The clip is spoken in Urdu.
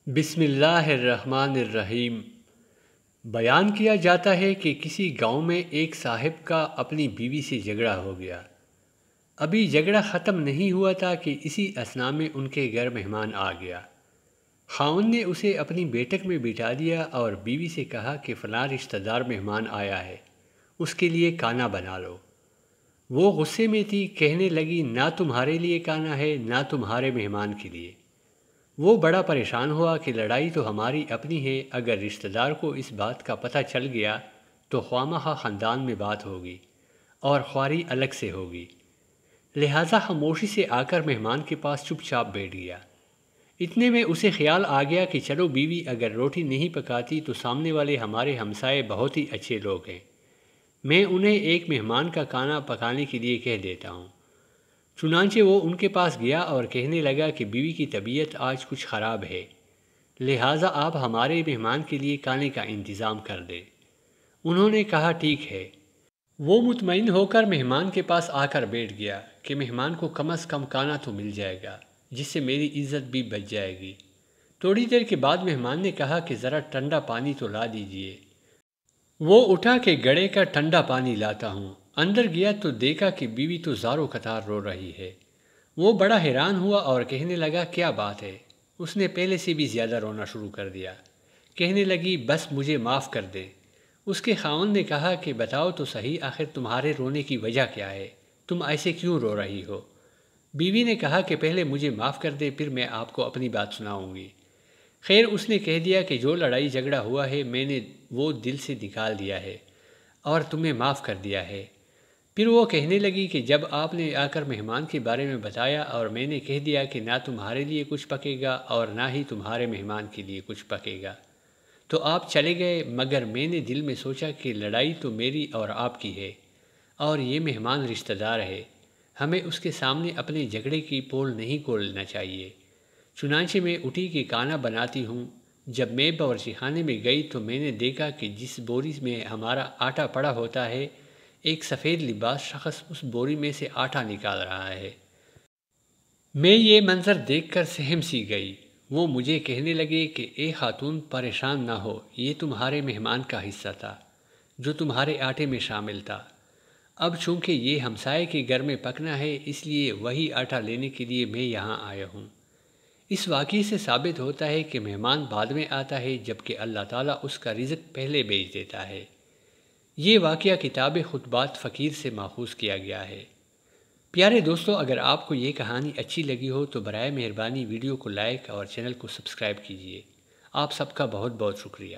بسم اللہ الرحمن الرحیم۔ بیان کیا جاتا ہے کہ کسی گاؤں میں ایک صاحب کا اپنی بیوی سے جھگڑا ہو گیا۔ ابھی جھگڑا ختم نہیں ہوا تھا کہ اسی اثناء میں ان کے گھر مہمان آ گیا۔ خاوند نے اسے اپنی بیٹھک میں بٹھا دیا اور بیوی سے کہا کہ فلاں رشتہ دار مہمان آیا ہے، اس کے لیے کھانا بنا لو۔ وہ غصے میں تھی، کہنے لگی نہ تمہارے لیے کھانا ہے نہ تمہارے مہمان کے لیے۔ وہ بڑا پریشان ہوا کہ لڑائی تو ہماری اپنی ہے، اگر رشتہ دار کو اس بات کا پتہ چل گیا تو خواہ خاندان میں بات ہوگی اور خواری الگ سے ہوگی، لہٰذا خاموشی سے آ کر مہمان کے پاس چپ چاپ بیٹھ گیا۔ اتنے میں اسے خیال آ گیا کہ چلو بیوی اگر روٹی نہیں پکاتی تو سامنے والے ہمارے ہمسائے بہت ہی اچھے لوگ ہیں، میں انہیں ایک مہمان کا کھانا پکانے کے لیے کہہ دیتا ہوں۔ چنانچہ وہ ان کے پاس گیا اور کہنے لگا کہ بیوی کی طبیعت آج کچھ خراب ہے، لہٰذا آپ ہمارے مہمان کے لیے کھانے کا انتظام کر دیں۔ انہوں نے کہا ٹھیک ہے۔ وہ مطمئن ہو کر مہمان کے پاس آ کر بیٹھ گیا کہ مہمان کو کم از کم کھانا تو مل جائے گا، جس سے میری عزت بھی بچ جائے گی۔ تھوڑی دیر کے بعد مہمان نے کہا کہ ذرا ٹھنڈا پانی تو لا دیجیے۔ وہ اٹھا کہ گھڑے کا ٹھنڈا پانی لاتا ہوں۔ اندر گیا تو دیکھا کہ بیوی تو زاروں قطار رو رہی ہے۔ وہ بڑا حیران ہوا اور کہنے لگا کیا بات ہے؟ اس نے پہلے سے بھی زیادہ رونا شروع کر دیا۔ کہنے لگی بس مجھے معاف کر دے۔ اس کے خاوند نے کہا کہ بتاؤ تو صحیح، آخر تمہارے رونے کی وجہ کیا ہے؟ تم ایسے کیوں رو رہی ہو؟ بیوی نے کہا کہ پہلے مجھے معاف کر دے، پھر میں آپ کو اپنی بات سناؤں گی۔ خیر، اس نے کہہ دیا کہ جو لڑائی جھگڑا ہوا ہے میں نے وہ دل سے نکال دیا ہے اور تمہیں معاف کر دیا ہے۔ پھر وہ کہنے لگی کہ جب آپ نے آ کر مہمان کے بارے میں بتایا اور میں نے کہہ دیا کہ نہ تمہارے لیے کچھ پکے گا اور نہ ہی تمہارے مہمان کے لیے کچھ پکے گا، تو آپ چلے گئے، مگر میں نے دل میں سوچا کہ لڑائی تو میری اور آپ کی ہے اور یہ مہمان رشتہ دار ہے، ہمیں اس کے سامنے اپنے جھگڑے کی پول نہیں کھولنا چاہیے۔ چنانچہ میں اٹھی کہ کھانا بناتی ہوں۔ جب میں باورچی خانے میں گئی تو میں نے دیکھا کہ جس بوری میں ہمارا آٹا پڑا ہوتا ہے، ایک سفید لباس شخص اس بوری میں سے آٹا نکال رہا ہے۔ میں یہ منظر دیکھ کر سہم سی گئی۔ وہ مجھے کہنے لگے کہ اے خاتون پریشان نہ ہو، یہ تمہارے مہمان کا حصہ تھا جو تمہارے آٹے میں شامل تھا۔ اب چونکہ یہ ہمسائے کے گھر میں پکنا ہے، اس لیے وہی آٹا لینے کے لیے میں یہاں آیا ہوں۔ اس واقعے سے ثابت ہوتا ہے کہ مہمان بعد میں آتا ہے، جبکہ اللہ تعالیٰ اس کا رزق پہلے بھیج دیتا ہے۔ یہ واقعہ کتاب خطبات فقیر سے ماخوذ کیا گیا ہے۔ پیارے دوستو، اگر آپ کو یہ کہانی اچھی لگی ہو تو برائے مہربانی ویڈیو کو لائک اور چینل کو سبسکرائب کیجیے۔ آپ سب کا بہت بہت شکریہ۔